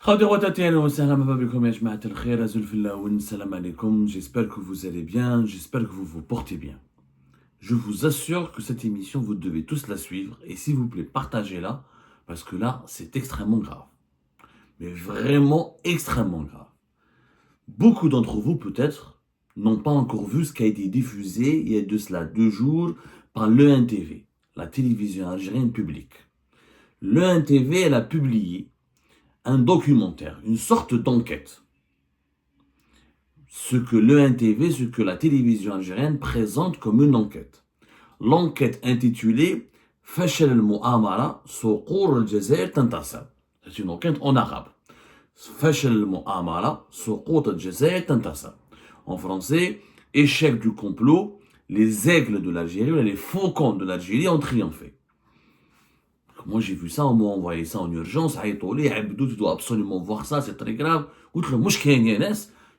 J'espère que vous allez bien, j'espère que vous vous portez bien. Je vous assure que cette émission, vous devez tous la suivre et s'il vous plaît, partagez-la parce que là, c'est extrêmement grave. Mais vraiment extrêmement grave. Beaucoup d'entre vous, peut-être, n'ont pas encore vu ce qui a été diffusé il y a de cela 2 jours par l'ENTV, la télévision algérienne publique. L'ENTV, elle a publié un documentaire, une sorte d'enquête. Ce que l'ENTV, ce que la télévision algérienne présente comme une enquête. L'enquête intitulée Fashel al-Mu'amara Souqour al-Jazair Tantasab. C'est une enquête en arabe. Fashel al-Mu'amara Souqour al-Jazair Tantasab. En français, échec du complot, les aigles de l'Algérie, les faucons de l'Algérie ont triomphé. Moi j'ai vu ça, on m'a envoyé ça en urgence, Abdou, tu dois absolument voir ça, c'est très grave.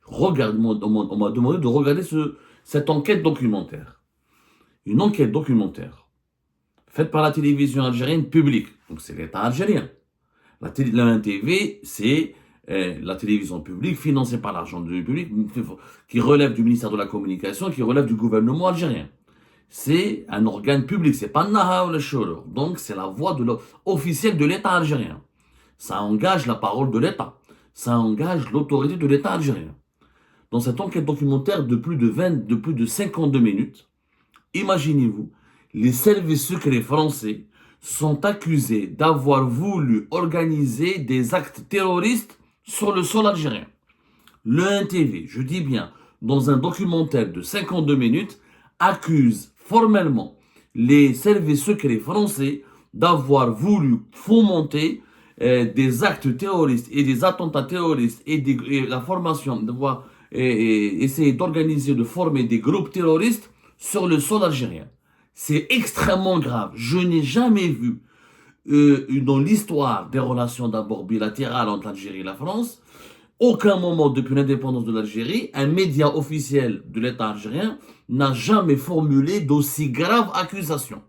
Regarde, on m'a demandé de regarder cette enquête documentaire. Une enquête documentaire faite par la télévision algérienne publique. Donc c'est l'État algérien. La NTV, c'est la télévision publique financée par l'argent du public, qui relève du ministère de la Communication, qui relève du gouvernement algérien. C'est un organe public, c'est pas Naha ou le Shoro. Donc c'est la voix officielle de l'État algérien. Ça engage la parole de l'État. Ça engage l'autorité de l'État algérien. Dans cette enquête documentaire de plus de 52 minutes, imaginez-vous, les services secrets français sont accusés d'avoir voulu organiser des actes terroristes sur le sol algérien. Le NTV, je dis bien, dans un documentaire de 52 minutes, accuse formellement les services secrets français d'avoir voulu fomenter des actes terroristes et des attentats terroristes et la formation, essayer d'organiser, de former des groupes terroristes sur le sol algérien. C'est extrêmement grave. Je n'ai jamais vu dans l'histoire des relations d'abord bilatérales entre l'Algérie et la France, aucun moment depuis l'indépendance de l'Algérie, un média officiel de l'État algérien n'a jamais formulé d'aussi graves accusations.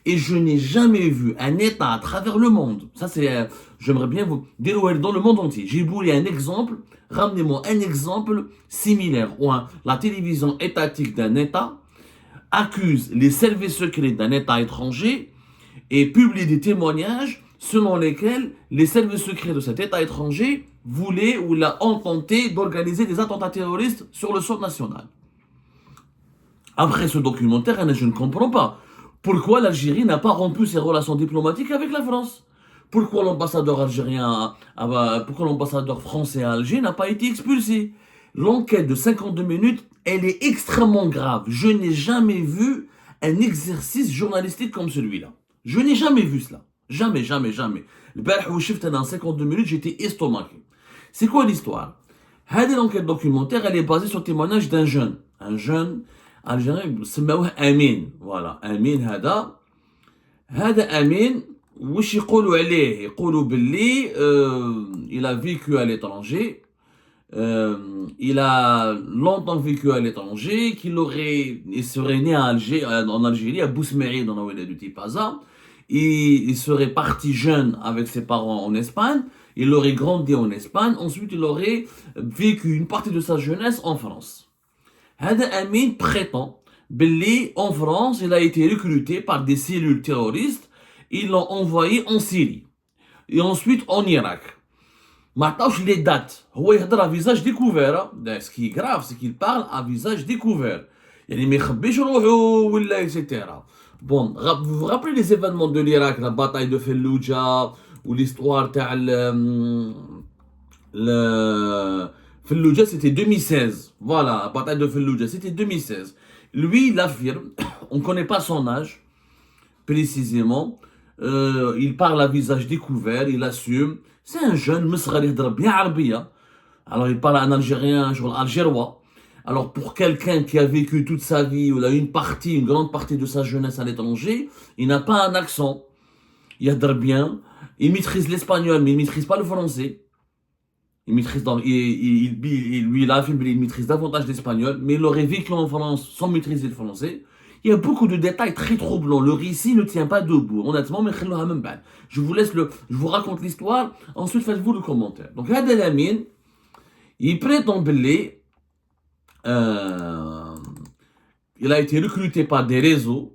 Et je n'ai jamais vu un État à travers le monde, ça c'est, j'aimerais bien vous dire dans le monde entier, j'ai voulu un exemple, ramenez-moi un exemple similaire où la télévision étatique d'un État accuse les services secrets d'un État étranger et publie des témoignages selon lesquels les services secrets de cet État étranger voulaient ou ont tenté d'organiser des attentats terroristes sur le sol national. Après ce documentaire, je ne comprends pas pourquoi l'Algérie n'a pas rompu ses relations diplomatiques avec la France. Pourquoi l'ambassadeur pourquoi l'ambassadeur français à Alger n'a pas été expulsé. L'enquête de 52 minutes, elle est extrêmement grave. Je n'ai jamais vu un exercice journalistique comme celui-là. Je n'ai jamais vu cela. Jamais, jamais, jamais. Le barh où je dans 52 minutes, j'étais estomaqué. C'est quoi l'histoire? L'enquête documentaire, elle est basée sur le témoignage d'un jeune. Un jeune algérien, سماوه أمين. Voilà, أمين هذا أمين وش يقولوا عليه؟ يقولوا باللي il a vécu à l'étranger. Il a longtemps vécu à l'étranger, il serait né à Alger, en Algérie, à Bousmeri, dans la ville du Tipaza. Il serait parti jeune avec ses parents en Espagne. Il aurait grandi en Espagne. Ensuite, il aurait vécu une partie de sa jeunesse en France. Hada Amin prétend que en France, il a été recruté par des cellules terroristes. Ils l'ont envoyé en Syrie. Et ensuite en Irak. Maintenant, les dates. Il parle à visage découvert. Ce qui est grave, c'est qu'il parle à visage découvert. Il ne peut pas etc. Bon, vous vous rappelez les événements de l'Irak, la bataille de Fallujah, ou l'histoire Fallujah, c'était 2016. Voilà, la bataille de Fallujah, c'était 2016. Lui, il affirme, on ne connaît pas son âge, précisément. Il parle à visage découvert, il assume. C'est un jeune, bien arabia. Alors il parle en algérien, genre algérois. Alors pour quelqu'un qui a vécu toute sa vie, ou il a une grande partie de sa jeunesse à l'étranger, il n'a pas un accent. Il adore bien. Il maîtrise l'espagnol, mais il ne maîtrise pas le français. Il maîtrise lui, il a affirmé qu'il maîtrise davantage l'espagnol, mais il aurait vécu en France sans maîtriser le français. Il y a beaucoup de détails très troublants. Le récit ne tient pas debout. Honnêtement, mais je vous je vous raconte l'histoire. Ensuite, faites-vous le commentaire. Donc, Hada Lamine, il prétend belli, il a été recruté par des réseaux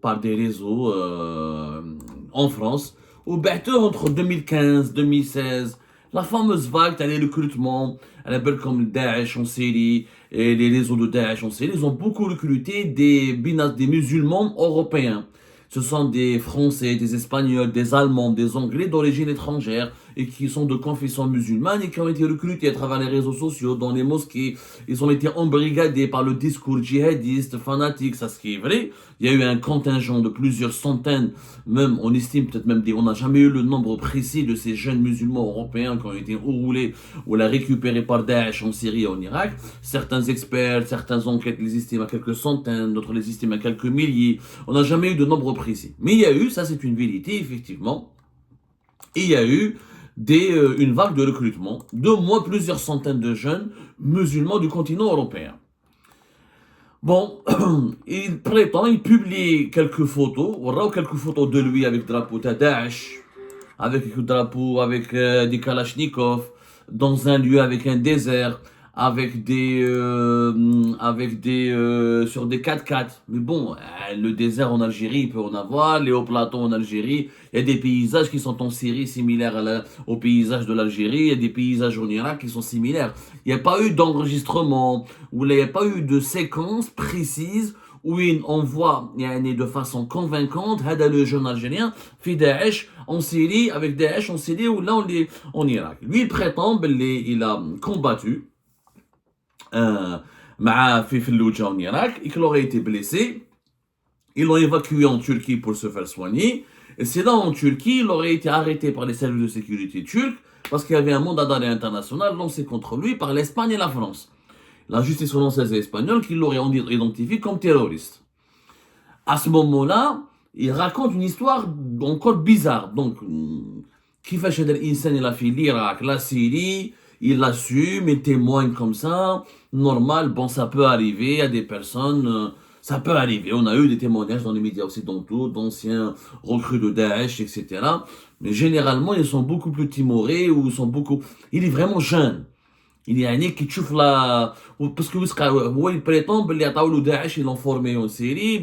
en France, au batteur entre 2015 2016. La fameuse vague, les recrutements, à la belle comme Daesh en Syrie, et les réseaux de Daesh en Syrie, ils ont beaucoup recruté des musulmans européens. Ce sont des Français, des Espagnols, des Allemands, des Anglais d'origine étrangère et qui sont de confession musulmane et qui ont été recrutés à travers les réseaux sociaux, dans les mosquées. Ils ont été embrigadés par le discours djihadiste, fanatique, ça ce qui est vrai. Il y a eu un contingent de plusieurs centaines, même on estime peut-être même on n'a jamais eu le nombre précis de ces jeunes musulmans européens qui ont été enroulés ou récupérés par Daesh en Syrie et en Irak. Certains experts, certaines enquêtes les estiment à quelques centaines, d'autres les estiment à quelques milliers. On n'a jamais eu de nombre précis. Mais il y a eu, ça c'est une vérité effectivement, il y a eu une vague de recrutement de moins plusieurs centaines de jeunes musulmans du continent européen. Bon, il publie quelques photos, quelques photos de lui avec drapeau Daesh, avec drapeau, avec des Kalachnikov, dans un lieu avec un désert, sur des 4x4. Mais bon, le désert en Algérie, il peut en avoir, les hauts plateaux en Algérie, il y a des paysages qui sont en Syrie similaires aux paysages de l'Algérie, il y a des paysages en Irak qui sont similaires. Il n'y a pas eu d'enregistrement, il n'y a pas eu de séquence précise où on voit de façon convaincante le jeune Algérien fait Daesh en Syrie, avec Daesh en Syrie ou là en Irak. Lui, il prétend qu'il a combattu في Fallujah en Irak et qu'il aurait été blessé. Ils l'ont évacué en Turquie pour se faire soigner. Et c'est là en Turquie, il aurait été arrêté par les services de sécurité turcs parce qu'il y avait un mandat d'arrêt international lancé contre lui par l'Espagne et la France. La justice française et espagnole qui l'auraient identifié comme terroriste. À ce moment-là, il raconte une histoire encore bizarre. Donc, qui fait Shadal Insan, il a fait l'Irak, la Syrie, il l'assume, il témoigne comme ça. Normal, bon, ça peut arriver à des personnes, ça peut arriver. On a eu des témoignages dans les médias occidentaux d'anciens recrues de Daesh, etc. Mais généralement, ils sont beaucoup plus timorés ou sont beaucoup. Il est vraiment jeune. Il y a un qui تشوف la parce que il prétend باللي عطاو له داعش ils l'ont formé en Syrie,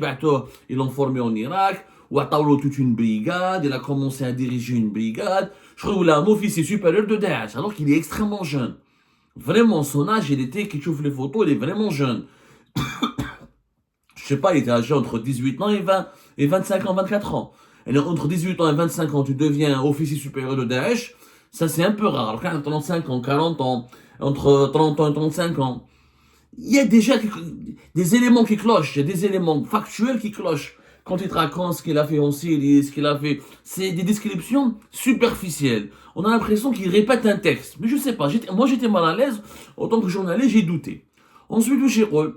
ils l'ont formé en Irak, ou عطاو له toute une brigade, il a commencé à diriger une brigade. Je crois qu'il est un officier supérieur de Daesh alors qu'il est extrêmement jeune. Vraiment son âge, il était qui chauffe les photos, il est vraiment jeune. Je sais pas, il était âgé entre 18 ans et 25 ans, 24 ans. Et entre 18 ans et 25 ans, tu deviens officier supérieur de Daesh, ça c'est un peu rare. Alors quand 35 ans, 40 ans, entre 30 ans et 35 ans, il y a déjà des éléments qui clochent, il y a des éléments factuels qui clochent. Quand il te raconte ce qu'il a fait en Syrie, ce qu'il a fait, c'est des descriptions superficielles. On a l'impression qu'il répète un texte. Mais je sais pas, moi j'étais mal à l'aise, en tant que journaliste, j'ai douté. Ensuite, le Chirol,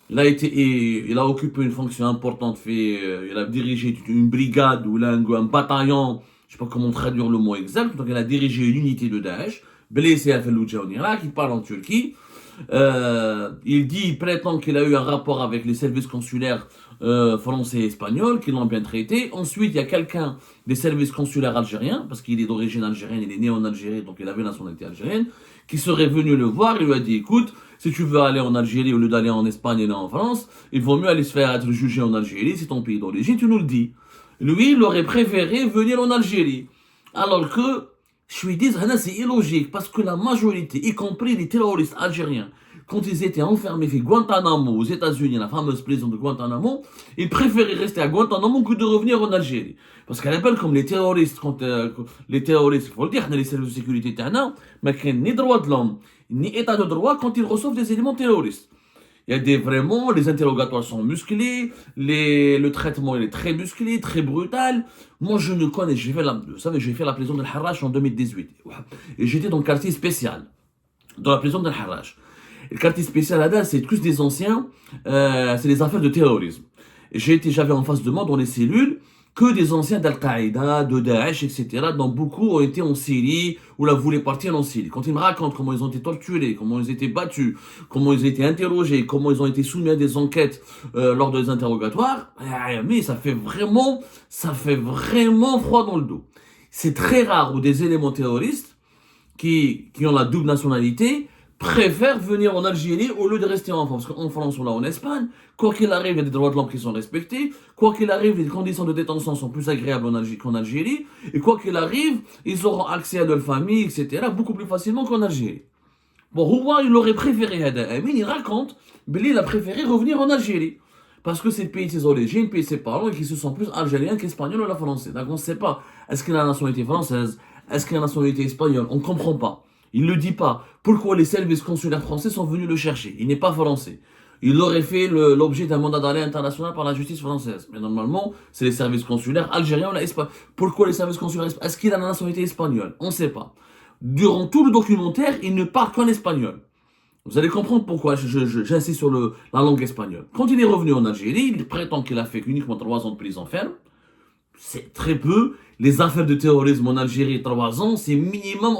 il a occupé une fonction importante, il a dirigé une brigade ou un bataillon, je sais pas comment traduire le mot exact, donc il a dirigé une unité de Daesh, blessé à Fallujah en Irak, il parle en Turquie. Il prétend qu'il a eu un rapport avec les services consulaires français et espagnols, qui l'ont bien traité. Ensuite, il y a quelqu'un des services consulaires algériens, parce qu'il est d'origine algérienne, il est né en Algérie, donc il avait la nationalité algérienne, qui serait venu le voir et lui a dit, écoute, si tu veux aller en Algérie au lieu d'aller en Espagne et en France, il vaut mieux aller se faire être jugé en Algérie, c'est ton pays d'origine, tu nous le dis. Lui, il aurait préféré venir en Algérie. Alors que, je lui dis, c'est illogique, parce que la majorité, y compris les terroristes algériens, quand ils étaient enfermés à Guantanamo, aux États-Unis, la fameuse prison de Guantanamo, ils préféraient rester à Guantanamo que de revenir en Algérie. Parce qu'à l'époque, comme les terroristes, il faut le dire, les services de sécurité, mais qu'il n'y a ni droit de l'homme, ni état de droit quand ils reçoivent des éléments terroristes. Il y a vraiment, les interrogatoires sont musclés, le traitement il est très musclé, très brutal. Moi je ne connais, vous savez, j'ai fait la prison de Harrach en 2018. Et j'étais dans le quartier spécial, dans la prison de Harrach. Le quartier spécial là-bas, c'est plus des anciens, c'est des affaires de terrorisme. J'avais en face de moi dans les cellules que des anciens d'Al-Qaïda, de Daesh, etc., dont beaucoup ont été en Syrie ou là voulaient partir en Syrie. Quand ils me racontent comment ils ont été torturés, comment ils ont été battus, comment ils ont été interrogés, comment ils ont été soumis à des enquêtes lors des interrogatoires, mais ça fait vraiment froid dans le dos. C'est très rare où des éléments terroristes qui ont la double nationalité préfèrent venir en Algérie au lieu de rester en France. Parce qu'en France ou là en Espagne, quoi qu'il arrive, il y a des droits de l'homme qui sont respectés. Quoi qu'il arrive, les conditions de détention sont plus agréables qu'en Algérie. Et quoi qu'il arrive, ils auront accès à leur famille, etc. beaucoup plus facilement qu'en Algérie. Bon, Rouen, il aurait préféré Hada Amin, il raconte, il a préféré revenir en Algérie. Parce que c'est le pays de ses origines, le pays de ses parents, et qu'ils se sont plus algériens qu'espagnols ou la français. Donc on ne sait pas, est-ce qu'il a la nationalité française, est-ce qu'il a la nationalité espagnole, on ne comprend pas. Il ne le dit pas. Pourquoi les services consulaires français sont venus le chercher? Il n'est pas français. Il aurait fait l'objet d'un mandat d'arrêt international par la justice française. Mais normalement, c'est les services consulaires algériens ou espagnols. Pourquoi les services consulaires espagnols? Est-ce qu'il a la nationalité espagnole? On ne sait pas. Durant tout le documentaire, il ne parle qu'en espagnol. Vous allez comprendre pourquoi j'insiste sur la langue espagnole. Quand il est revenu en Algérie, il prétend qu'il a fait uniquement 3 ans de prison ferme. C'est très peu. Les affaires de terrorisme en Algérie, 3 ans, c'est minimum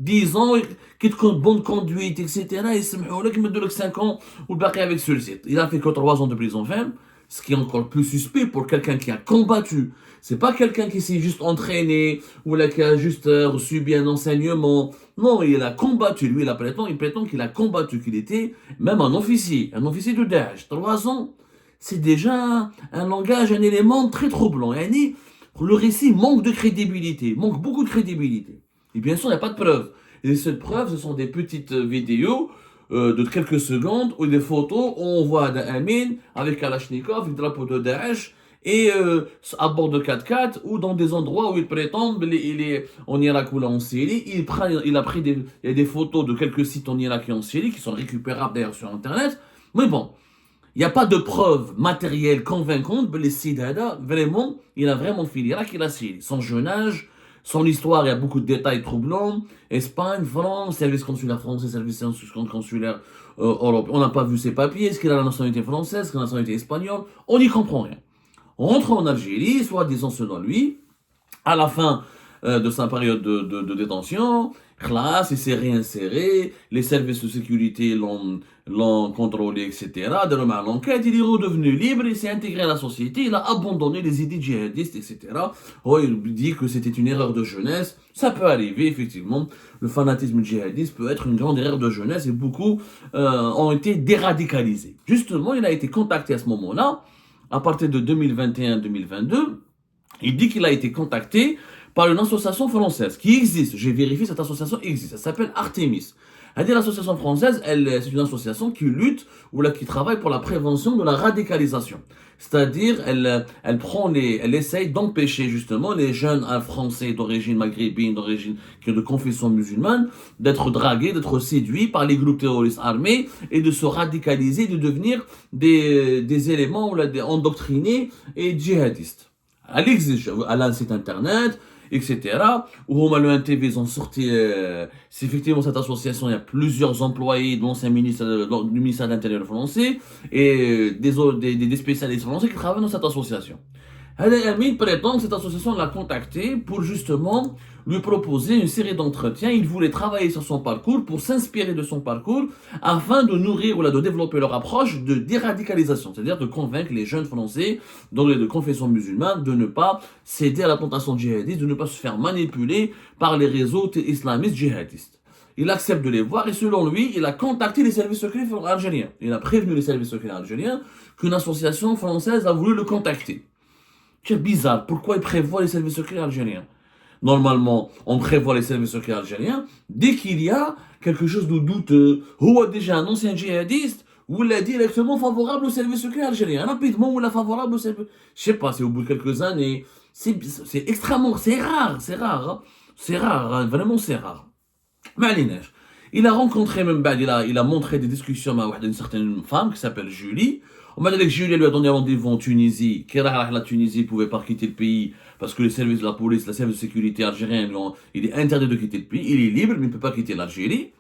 10 ans, qui te compte bonne conduite, etc. Et c'est qui me donne 5 ans ou le avec celui-ci. Il a fait que 3 ans de prison ferme, ce qui est encore plus suspect pour quelqu'un qui a combattu. C'est pas quelqu'un qui s'est juste entraîné ou là, qui a juste subi un enseignement. Non, il a combattu. Lui, il prétend qu'il a combattu, qu'il était même un officier de Daesh. 3 ans. C'est déjà un langage, un élément très troublant. Et le récit manque de crédibilité, manque beaucoup de crédibilité. Et bien sûr, il n'y a pas de preuves. Et les seules preuves, ce sont des petites vidéos de quelques secondes ou des photos où on voit Amin avec Kalachnikov, le drapeau de Daesh, et à bord de 4x4 ou dans des endroits où il prétend il est en Irak ou là en Syrie. Il y a des photos de quelques sites en Irak et en Syrie qui sont récupérables d'ailleurs sur Internet. Mais bon. Il n'y a pas de preuves matérielles convaincantes, mais les Sidada, vraiment, il a vraiment fait l'Irak et la Syrie. Son jeune âge, son histoire, il y a beaucoup de détails troublants. Espagne, France, service consulaire français, service consulaire européen. On n'a pas vu ses papiers. Est-ce qu'il a la nationalité française, est-ce qu'il a la nationalité espagnole? On n'y comprend rien. On rentre en Algérie, soi-disant selon lui, à la fin de sa période de détention, classe, il s'est réinséré, les services de sécurité l'ont contrôlé, etc. De l'enquête, il est redevenu libre, il s'est intégré à la société, il a abandonné les idées djihadistes, etc. Oh, il dit que c'était une erreur de jeunesse. Ça peut arriver, effectivement. Le fanatisme djihadiste peut être une grande erreur de jeunesse et beaucoup ont été déradicalisés. Justement, il a été contacté à ce moment-là, à partir de 2021-2022. Il dit qu'il a été contacté par une association française qui existe. J'ai vérifié, cette association existe. Elle s'appelle Artemis. C'est-à-dire l'association française, c'est une association qui lutte ou là, qui travaille pour la prévention de la radicalisation. C'est-à-dire, elle essaye d'empêcher justement les jeunes français d'origine maghrébine, qui ont de confession musulmane, d'être dragués, d'être séduits par les groupes terroristes armés et de se radicaliser, de devenir des éléments ou là, endoctrinés et djihadistes. Elle existe, elle a un site internet, etc. Au Romain TV, ils ont sorti, c'est effectivement cette association, il y a plusieurs employés de l'ancien ministre du ministère de l'Intérieur français et des spécialistes français qui travaillent dans cette association. Amin prétend que cette association l'a contacté pour justement lui proposer une série d'entretiens. Il voulait travailler sur son parcours pour s'inspirer de son parcours afin de nourrir ou de développer leur approche de déradicalisation, c'est-à-dire de convaincre les jeunes Français de confession musulmane de ne pas céder à la tentation djihadiste, de ne pas se faire manipuler par les réseaux islamistes djihadistes. Il accepte de les voir et selon lui, il a contacté les services secrets algériens. Il a prévenu les services secrets algériens qu'une association française a voulu le contacter. C'est bizarre, pourquoi il prévoit les services secrets algériens? Normalement, on prévoit les services secrets algériens dès qu'il y a quelque chose de douteux, ou déjà un ancien djihadiste, ou il est directement favorable aux services secrets algériens. Rapidement, ou il est favorable aux services... Je sais pas, c'est au bout de quelques années. C'est extrêmement... C'est rare, hein. C'est rare, hein, vraiment c'est rare. Malinèche. Il a rencontré même, il a montré des discussions avec une certaine femme qui s'appelle Julie. On m'a dit que Julie lui a donné rendez-vous en Tunisie. La Tunisie ne pouvait pas quitter le pays parce que les services de la police, les services de sécurité algériens, il est interdit de quitter le pays. Il est libre, mais il ne peut pas quitter l'Algérie.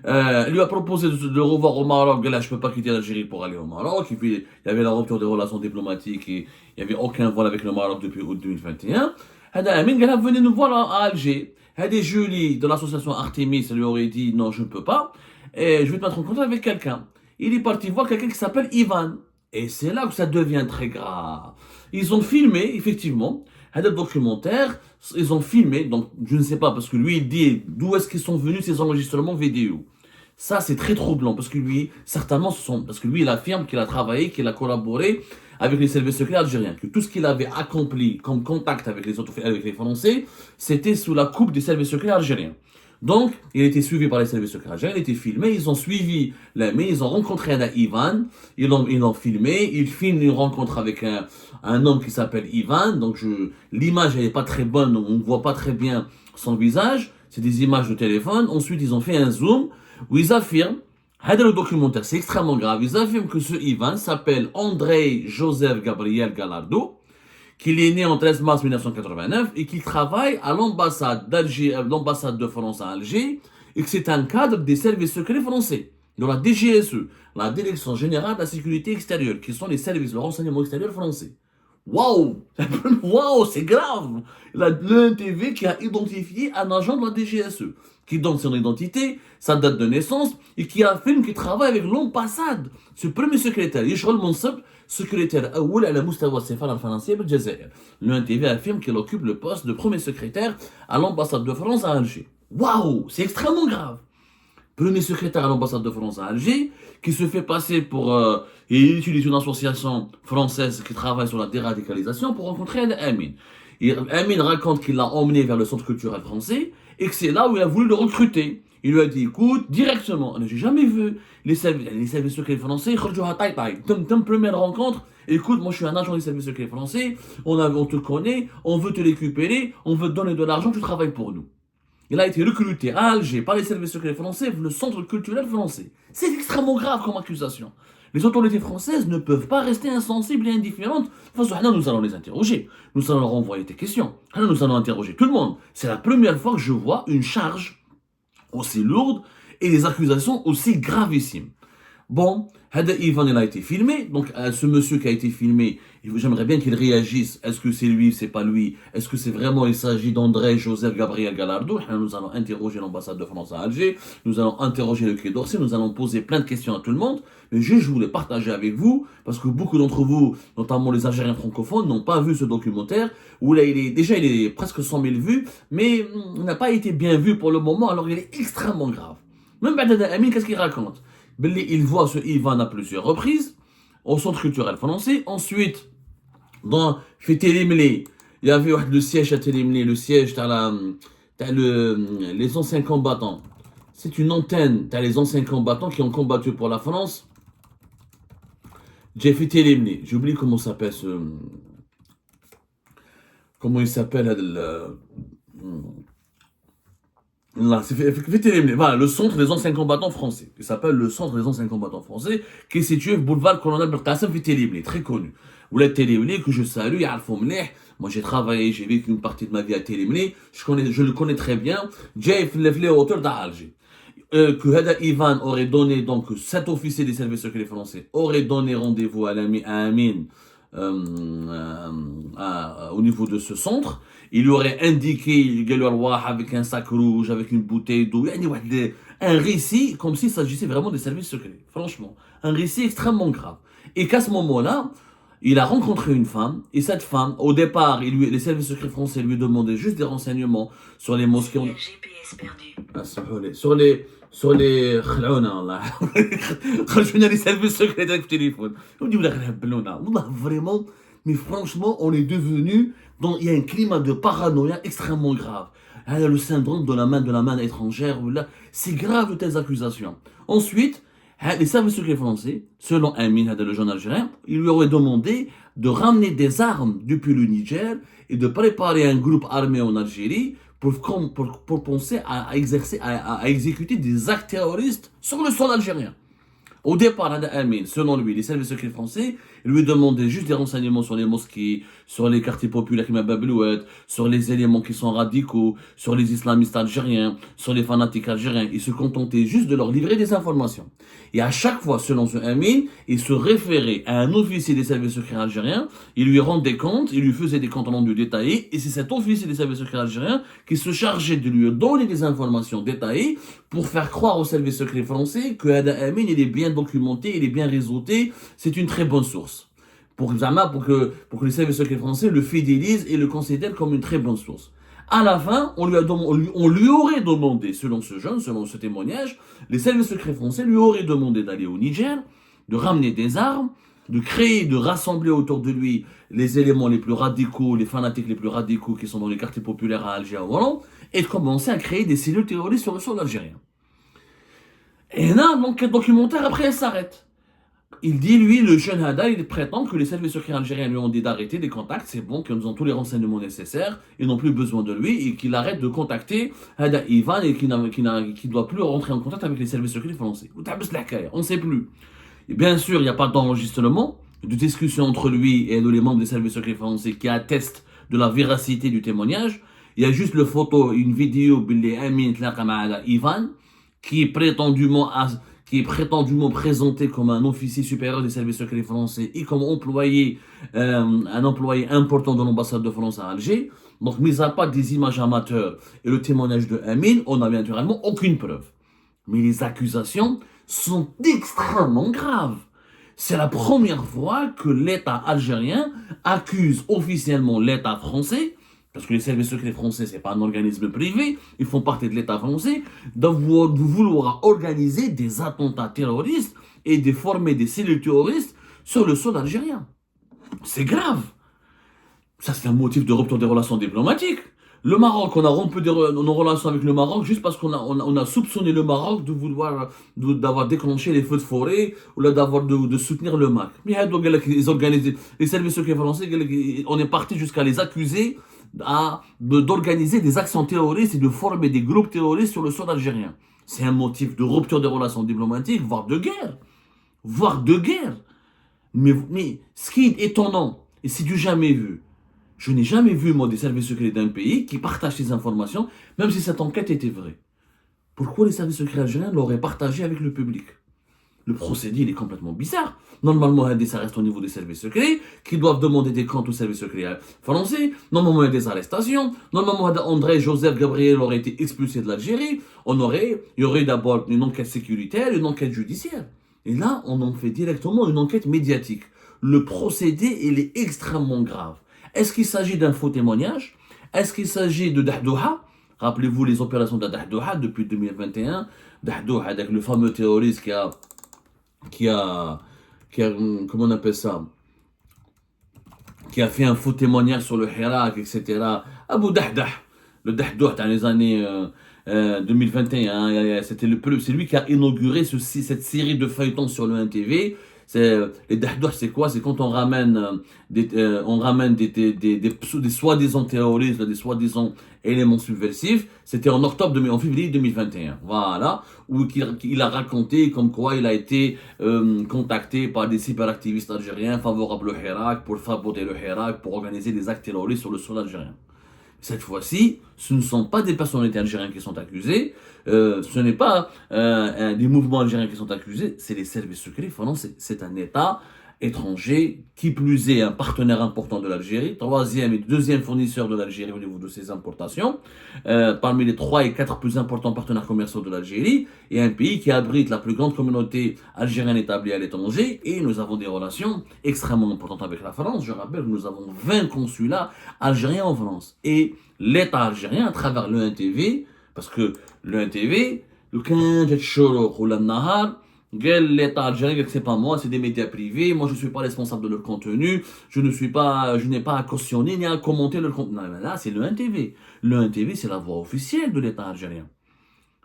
Il lui a proposé de le revoir au Maroc. Là, je peux pas quitter l'Algérie pour aller au Maroc. Et puis, il y avait la rupture des relations diplomatiques et il n'y avait aucun vol avec le Maroc depuis août 2021. Hada Amin, il a venu nous voir à Alger. Hadi Julie de l'association Artemis lui aurait dit non, je ne peux pas. Et je vais te mettre en contact avec quelqu'un. Il est parti voir quelqu'un qui s'appelle Ivan. Et c'est là que ça devient très grave. Ils ont filmé, effectivement, un documentaire. Ils ont filmé, donc je ne sais pas, parce que lui, il dit d'où est-ce qu'ils sont venus ces enregistrements vidéo. Ça, c'est très troublant, parce que lui, certainement, parce que lui, il affirme qu'il a travaillé, qu'il a collaboré avec les services secrets algériens, que tout ce qu'il avait accompli comme contact avec avec les Français, c'était sous la coupe des services secrets algériens. Donc, il était suivi par les services secrets algériens, il était filmé, ils ont suivi mais ils ont rencontré un Ivan, ils l'ont filmé, il filme une rencontre avec un homme qui s'appelle Ivan, donc l'image elle est pas très bonne, on ne voit pas très bien son visage, c'est des images de téléphone, ensuite ils ont fait un zoom, où ils affirment, le documentaire c'est extrêmement grave, ils affirment que ce Ivan s'appelle André Joseph Gabriel Gallardo, qu'il est né en 13 mars 1989 et qu'il travaille à l'ambassade l'ambassade de France à Alger, et que c'est un cadre des services secrets français, de la DGSE, la Direction Générale de la Sécurité Extérieure, qui sont les services de renseignement extérieur français. Waouh! Waouh, c'est grave! L'ENTV qui a identifié un agent de la DGSE, qui donne son identité, sa date de naissance, et qui affirme qu'il travaille avec l'ambassade. Ce premier secrétaire, Yishol Monsab, secrétaire أول على مستوى السفارة الفرنسية بالجزائر. L'ENTV affirme qu'il occupe le poste de premier secrétaire à l'ambassade de France à Alger. Waouh! C'est extrêmement grave! Premier secrétaire à l'ambassade de France à Alger, qui se fait passer pour... il utilise une association française qui travaille sur la déradicalisation pour rencontrer Amin. Et Amin raconte qu'il l'a emmené vers le centre culturel français et que c'est là où il a voulu le recruter. Il lui a dit, écoute, directement, j'ai jamais vu les services secrets français, première rencontre, écoute, moi je suis un agent des services secrets français, on te connaît, on veut te récupérer, on veut te donner de l'argent, tu travailles pour nous. Il a été recruté à Alger par les services secrets français, le centre culturel français. C'est extrêmement grave comme accusation. Les autorités françaises ne peuvent pas rester insensibles et indifférentes. De toute façon, nous allons les interroger. Nous allons leur envoyer des questions. Nous allons interroger tout le monde. C'est la première fois que je vois une charge aussi lourde et des accusations aussi gravissimes. Bon, Ivan il a été filmé, donc ce monsieur qui a été filmé, j'aimerais bien qu'il réagisse. Est-ce que c'est lui, c'est pas lui? Est-ce que c'est vraiment, il s'agit d'André Joseph Gabriel Gallardo? Nous allons interroger l'ambassade de France à Alger, nous allons interroger le Quai d'Orsay, nous allons poser plein de questions à tout le monde, mais je voulais partager avec vous, parce que beaucoup d'entre vous, notamment les Algériens francophones, n'ont pas vu ce documentaire, où là il est presque 100 000 vues, mais il n'a pas été bien vu pour le moment, alors il est extrêmement grave. Même Badada Amin, qu'est-ce qu'il raconte? Il voit ce Ivan à plusieurs reprises au centre culturel français. Ensuite, dans Télémlé, il y avait le siège à Télémlé, le siège, les anciens combattants. C'est une antenne, t'as les anciens combattants qui ont combattu pour la France. J'ai fait Télémlé, j'ai oublié comment s'appelle comment il s'appelle là, voilà, le centre des anciens combattants français, qui s'appelle le centre des anciens combattants français, qui est situé au boulevard Colonel Belkacem Téléblé, très connu. Vous l'êtes Téléblé, que je salue, moi j'ai travaillé, j'ai vécu une partie de ma vie à Téléblé, je le connais très bien, j'ai fait les hauteurs d'Alger. Que Hada Ivan aurait donné, donc cet officier des services secrets français aurait donné rendez-vous à Amin au niveau de ce centre. Il aurait indiqué avec un sac rouge, avec une bouteille d'eau, un récit comme s'il s'agissait vraiment des services secrets. Franchement, un récit extrêmement grave. Et qu'à ce moment-là, il a rencontré une femme, et cette femme, au départ, les services secrets français lui demandaient juste des renseignements sur les mosquées. GPS perdu. Sur les les services secrets avec le téléphone. On dit vraiment, mais franchement, on est devenu, il y a un climat de paranoïa extrêmement grave. Il y a le syndrome de la main étrangère, c'est grave de telles accusations. Ensuite, les services secrets français, selon Amin, le jeune Algérien, il lui aurait demandé de ramener des armes depuis le Niger et de préparer un groupe armé en Algérie pour penser à exécuter des actes terroristes sur le sol algérien. Au départ, Amin, selon lui, les services secrets français lui demandaient juste des renseignements sur les mosquées, sur les quartiers populaires comme Bablouet, sur les éléments qui sont radicaux, sur les islamistes algériens, sur les fanatiques algériens. Il se contentait juste de leur livrer des informations. Et à chaque fois, selon ce Amin, il se référait à un officier des services secrets algériens, il lui rendait compte, il lui faisait des comptes rendus détaillés, et c'est cet officier des services secrets algériens qui se chargeait de lui donner des informations détaillées pour faire croire aux services secrets français que Ada Amin, il est bien documenté, il est bien réseauté, c'est une très bonne source. Pour que les services secrets français le fidélisent et le considèrent comme une très bonne source. À la fin, on lui aurait demandé, selon ce jeune, selon ce témoignage, les services secrets français lui auraient demandé d'aller au Niger, de ramener des armes, de créer, de rassembler autour de lui les éléments les plus radicaux, les fanatiques les plus radicaux qui sont dans les quartiers populaires à Alger, à Hollande, et de commencer à créer des cellules terroristes sur le sol algérien. Et là, l'enquête documentaire, après, elle s'arrête. Il dit, lui, le jeune Hada, il prétend que les services secrets algériens lui ont dit d'arrêter des contacts, c'est bon, qu'ils ont tous les renseignements nécessaires, ils n'ont plus besoin de lui, et qu'il arrête de contacter Hada Ivan, et qu'il ne doit plus rentrer en contact avec les services secrets français. On ne sait plus. Et bien sûr, il n'y a pas d'enregistrement, de discussion entre lui et les membres des services secrets français qui attestent de la véracité du témoignage. Il y a juste le photo, une vidéo de Amin Ivan, qui est prétendument présenté comme un officier supérieur des services secrets français et comme un employé important de l'ambassade de France à Alger. Donc, mis à part des images amateurs et le témoignage de Amin, on n'a naturellement aucune preuve. Mais les accusations sont extrêmement graves. C'est la première fois que l'État algérien accuse officiellement l'État français, parce que les services secrets français, c'est pas un organisme privé, ils font partie de l'État français, de vouloir organiser des attentats terroristes et de former des cellules terroristes sur le sol algérien. C'est grave. Ça, c'est un motif de rupture des relations diplomatiques. Le Maroc, on a rompu nos relations avec le Maroc juste parce qu'on a soupçonné le Maroc d'avoir déclenché les feux de forêt ou de soutenir le MAC. Mais ils organisent, les services secrets français, on est parti jusqu'à les accuser d'organiser des actions terroristes et de former des groupes terroristes sur le sol algérien. C'est un motif de rupture des relations diplomatiques, voire de guerre. Voire de guerre. Mais ce qui est étonnant, et c'est du jamais vu, je n'ai jamais vu, moi, des services secrets d'un pays qui partagent ces informations, même si cette enquête était vraie. Pourquoi les services secrets algériens l'auraient partagé avec le public? Le procédé, il est complètement bizarre. Normalement, ça reste au niveau des services secrets, qui doivent demander des comptes aux services secrets français. Normalement, il y a des arrestations. Normalement, André, Joseph, Gabriel auraient été expulsés de l'Algérie. Il y aurait d'abord une enquête sécuritaire, une enquête judiciaire. Et là, on en fait directement une enquête médiatique. Le procédé, il est extrêmement grave. Est-ce qu'il s'agit d'un faux témoignage? Est-ce qu'il s'agit de Dahdouha? Rappelez-vous les opérations de Dahdouha depuis 2021. Dahdouha, avec le fameux terroriste qui a, comment on appelle ça? Qui a fait un faux témoignage sur le Hirak, etc. Abu Dahdah. Le Dahdouha dans les années 2021. C'est lui qui a inauguré cette série de feuilletons sur le NTV. Les Dahdouh, c'est quoi? C'est quand on ramène des soi-disant terroristes, des soi-disant éléments subversifs. C'était en février 2021. Voilà. Où il a raconté comme quoi il a été contacté par des cyberactivistes algériens favorables au Hirak pour saboter le Hirak, pour organiser des actes terroristes sur le sol algérien. Cette fois-ci, ce ne sont pas des personnalités algériennes qui sont accusées, ce n'est pas des mouvements algériens qui sont accusés, c'est les services secrets français. C'est un État étranger, qui plus est un partenaire important de l'Algérie, troisième et deuxième fournisseur de l'Algérie au niveau de ses importations, parmi les 3 et 4 plus importants partenaires commerciaux de l'Algérie, et un pays qui abrite la plus grande communauté algérienne établie à l'étranger, et nous avons des relations extrêmement importantes avec la France. Je rappelle que nous avons 20 consulats algériens en France, et l'État algérien, à travers le NTV, parce que le NTV, le 15 jours ou le Nahar, l'État algérien, c'est pas moi, c'est des médias privés, moi je ne suis pas responsable de leur contenu, je n'ai pas à cautionner ni à commenter leur contenu. Non, là, c'est le NTV. Le NTV, c'est la voix officielle de l'État algérien.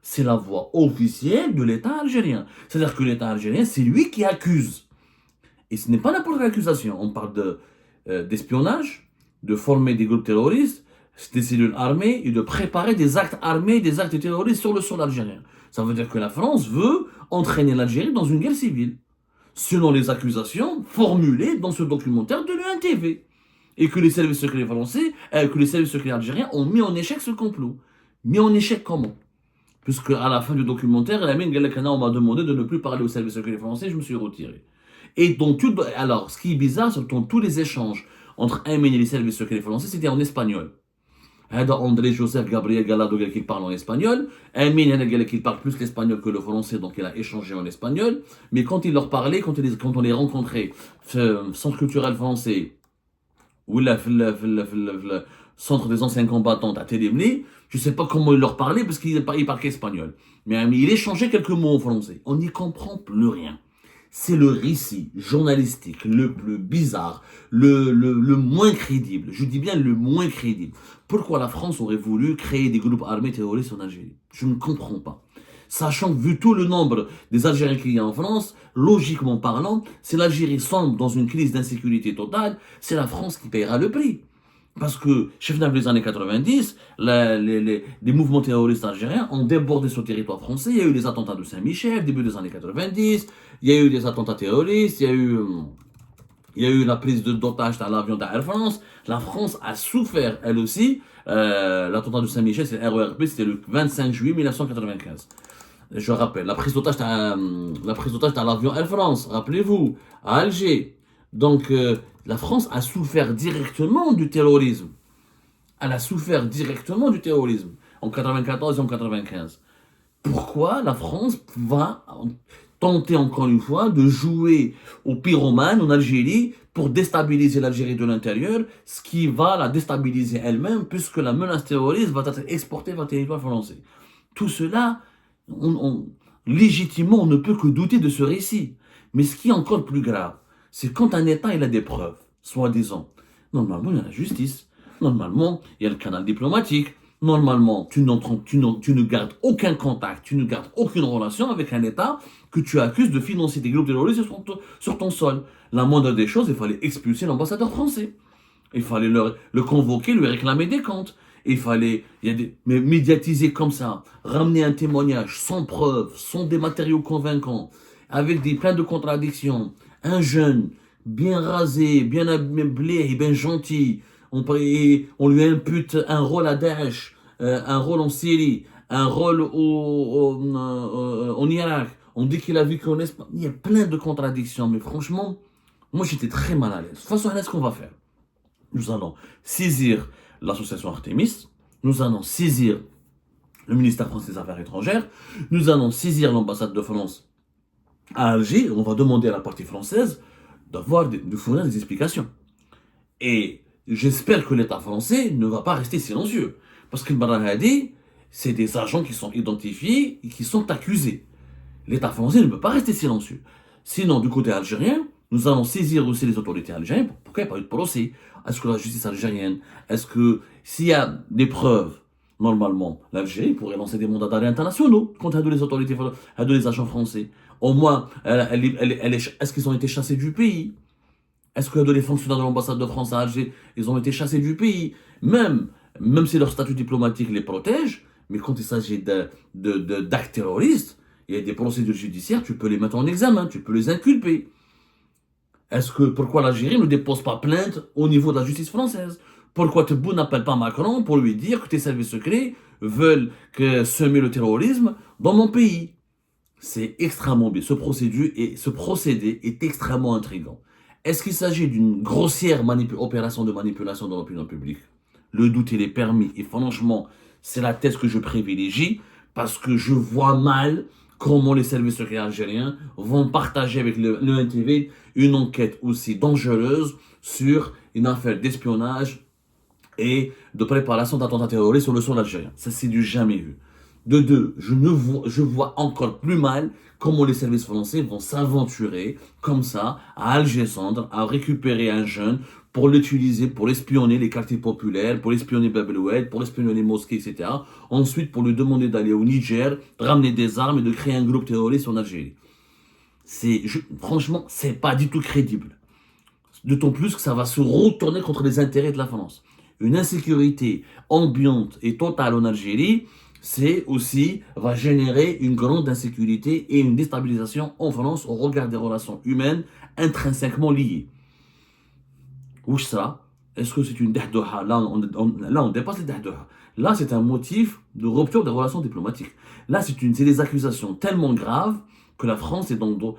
C'est la voix officielle de l'État algérien. C'est-à-dire que l'État algérien, c'est lui qui accuse. Et ce n'est pas n'importe quelle accusation. On parle d'espionnage, de former des groupes terroristes, des cellules armées et de préparer des actes armés, des actes terroristes sur le sol algérien. Ça veut dire que la France veut entraîner l'Algérie dans une guerre civile, selon les accusations formulées dans ce documentaire de l'UNTV. Et que les services secrets français, que les services secrets algériens ont mis en échec ce complot. Mis en échec comment? Puisque à la fin du documentaire, on m'a demandé de ne plus parler aux services secrets français, je me suis retiré. Et donc, alors, ce qui est bizarre, c'est que dans tous les échanges entre Amin et les services secrets français, c'était en espagnol. André Joseph Gabriel Gallardo qui parle en espagnol, Amin qui parle plus l'espagnol que le français, donc il a échangé en espagnol. Mais quand il leur parlait, quand on les rencontrait, centre culturel français, ou le centre des anciens combattants à Télémné, je ne sais pas comment il leur parlait parce qu'il parlait qu'espagnol. Mais il échangeait quelques mots en français. On n'y comprend plus rien. C'est le récit journalistique le plus bizarre, le moins crédible. Je dis bien le moins crédible. Pourquoi la France aurait voulu créer des groupes armés terroristes en Algérie? Je ne comprends pas. Sachant que vu tout le nombre des Algériens qu'il y a en France, logiquement parlant, si l'Algérie sombre dans une crise d'insécurité totale, c'est la France qui paiera le prix. Parce que, chef d'œuvre des années 90, les mouvements terroristes algériens ont débordé sur le territoire français. Il y a eu les attentats de Saint-Michel, début des années 90. Il y a eu des attentats terroristes. Il y a eu la prise d'otage dans l'avion d'Air France. La France a souffert, elle aussi. L'attentat de Saint-Michel, c'est l'RERP, c'était le 25 juillet 1995. Je rappelle, la prise d'otage dans l'avion Air France, rappelez-vous, à Alger. Donc, la France a souffert directement du terrorisme. Elle a souffert directement du terrorisme en 94 et en 95. Pourquoi la France va tenter encore une fois de jouer au pyromane en Algérie pour déstabiliser l'Algérie de l'intérieur, ce qui va la déstabiliser elle-même puisque la menace terroriste va être exportée vers le territoire français. Tout cela, légitimement, on ne peut que douter de ce récit. Mais ce qui est encore plus grave, c'est quand un État il a des preuves, soi-disant. Normalement, il y a la justice. Normalement, il y a le canal diplomatique. Normalement, tu ne gardes aucun contact, tu ne gardes aucune relation avec un État que tu accuses de financer des groupes terroristes sur ton sol. La moindre des choses, il fallait expulser l'ambassadeur français. Il fallait le convoquer, lui réclamer des comptes. Il fallait mais médiatiser comme ça, ramener un témoignage sans preuve, sans des matériaux convaincants, avec plein de contradictions. Un jeune, bien rasé, bien améblé et bien gentil, on lui impute un rôle à Daesh, un rôle en Syrie, un rôle en Irak. On dit qu'il a vécu en Espagne. Il y a plein de contradictions, mais franchement, moi j'étais très mal à l'aise. De toute façon, là, ce qu'on va faire, nous allons saisir l'association Artemis, nous allons saisir le ministère français des Affaires étrangères, nous allons saisir l'ambassade de France à Alger, on va demander à la partie française de fournir des explications. Et j'espère que l'État français ne va pas rester silencieux. Parce que le Barahadi, c'est des agents qui sont identifiés et qui sont accusés. L'État français ne peut pas rester silencieux. Sinon, du côté algérien, nous allons saisir aussi les autorités algériennes. Pourquoi il n'y a pas eu de procès? Est-ce que la justice algérienne, est-ce que s'il y a des preuves, normalement, l'Algérie pourrait lancer des mandats d'arrêt internationaux contre les autorités, les agents français. Au moins, est-ce qu'ils ont été chassés du pays? Est-ce que les fonctionnaires de l'ambassade de France à Alger, ils ont été chassés du pays? Même si leur statut diplomatique les protège, mais quand il s'agit d'actes terroristes, il y a des procédures judiciaires, tu peux les mettre en examen, tu peux les inculper. Pourquoi l'Algérie ne dépose pas plainte au niveau de la justice française? Pourquoi Tebboune n'appelle pas Macron pour lui dire que tes services secrets veulent semer le terrorisme dans mon pays? C'est extrêmement bien. Ce procédé est extrêmement intriguant. Est-ce qu'il s'agit d'une grossière opération de manipulation de l'opinion publique? Le doute, il est permis. Et franchement, c'est la thèse que je privilégie parce que je vois mal comment les services secrets algériens vont partager avec le NTV une enquête aussi dangereuse sur une affaire d'espionnage et de préparation d'attentats terroristes sur le sol algérien. Ça, c'est du jamais vu. De deux, je vois encore plus mal comment les services français vont s'aventurer comme ça à Alger-Centre, à récupérer un jeune pour l'utiliser, pour espionner les quartiers populaires, pour espionner Bab el-Oued, pour espionner les mosquées, etc. Ensuite, pour lui demander d'aller au Niger, de ramener des armes et de créer un groupe terroriste en Algérie. Franchement, c'est pas du tout crédible. D'autant plus que ça va se retourner contre les intérêts de la France. une insécurité ambiante et totale en Algérie, c'est aussi, va générer une grande insécurité et une déstabilisation en France au regard des relations humaines intrinsèquement liées. Où ça? Est-ce que c'est une dahdoha? Là, on dépasse les dahdoha. Là, c'est un motif de rupture des relations diplomatiques. Là, c'est des accusations tellement graves que la France est dans,